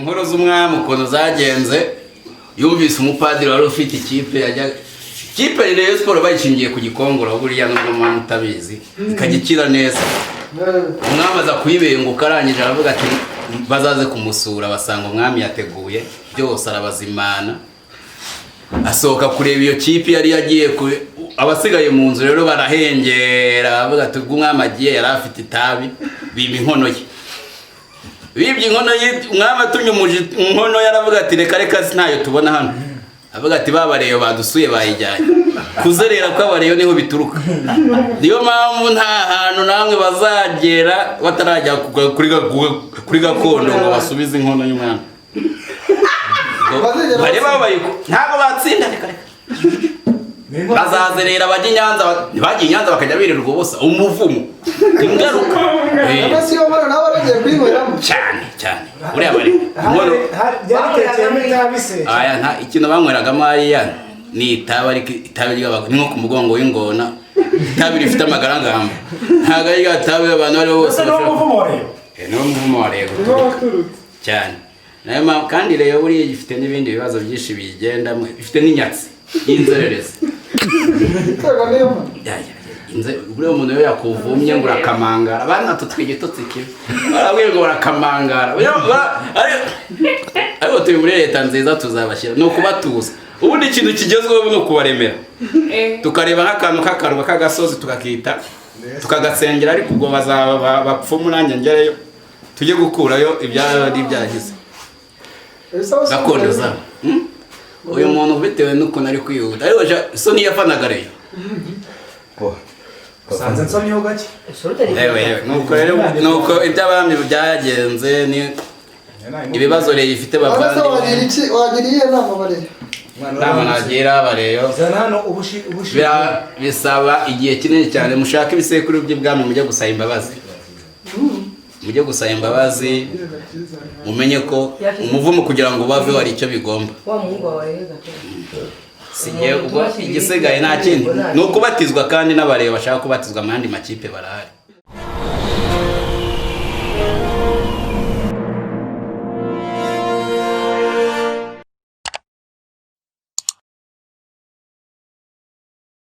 inkuru z'umwami ukuntu zagenze yumvise umupadiri wari ufite ikipe Rayon Sport bayishingiye ku Gikongoro buriya nubwo mwana utabizi ikagikira neza. Umwami aza kuyibenguka arangije aravuga ati bazaze kumusura basanga umwami yateguye byose arabazimana. Asohoka kureba iyo kipe yari yagiye abasigaye mu nzu rero barahengera bavuga ati umwami agiye yari afite itabi biba inkono ye. Bibye inkono ye umwami atumye inkono yaravuga ati reka sinayo tubona hano. Avuga ati babareyo badusuye bayijyanye. Kuzerera kw'abareyo niho bituruka. Niyo mpamvu nta hantu namwe bazagera batarajya kuri gakondo ngo basubize inkono y'umwami. Bari babayiko ntago batsinda reka. Bazazerera bajye Nyanza bakajya birirwa ubusa umuvumo. Ingaruka. Abasi yo bana nabo bagiye kwihoramo cyane. Uriya bari. Aya nta ikintu banyweragamo ariya ni itabi ry'abantu nko ku mugongo w'ingona. Itabi rifite amagarangamba. Ntago ari itabi abantu bari bose n'umuvumo rero. Cyane. Nayo kandi rero buri gifite n'ibindi bibazo byinshi bigendamo bifite n'inyatsi y'inzererezi. Buriya umuntu yo yakuvumye ngo urakamangara abana tutwigitotsi kibi barabwiye ngo urakamangara ariko turi muri leta nziza tuzabashyira no kubatuza ubundi ikintu kigezweho no kubaremera tukareba nk'akantu k'akaruba k'agasozi tukakita tukagasengera ariko ubwo bazaba bapfumu nanjye ngereyo tujye gukurayo ibyari byagize gakondo zabo. Uyu muntu bitewe n'ukuntu ari kwihuta ariko so niyafanaga rero sanze nsomyeho gake nuko iby'abami byagenze ni ibibazo rero ifite bavandi wagiriye nama bareyo nama nagira bareyo bisaba igihe kinini cyane mushaka ibisekuru by'ibwami mujye gusaba imbabazi mumenye ko umuvumo kugira ngo bave wari icyo bigomba sigiye ubwo igisigaye nta kindi ni ukubatizwa kandi n'abareba bashaka kubatizwa mu yandi makipe barahari.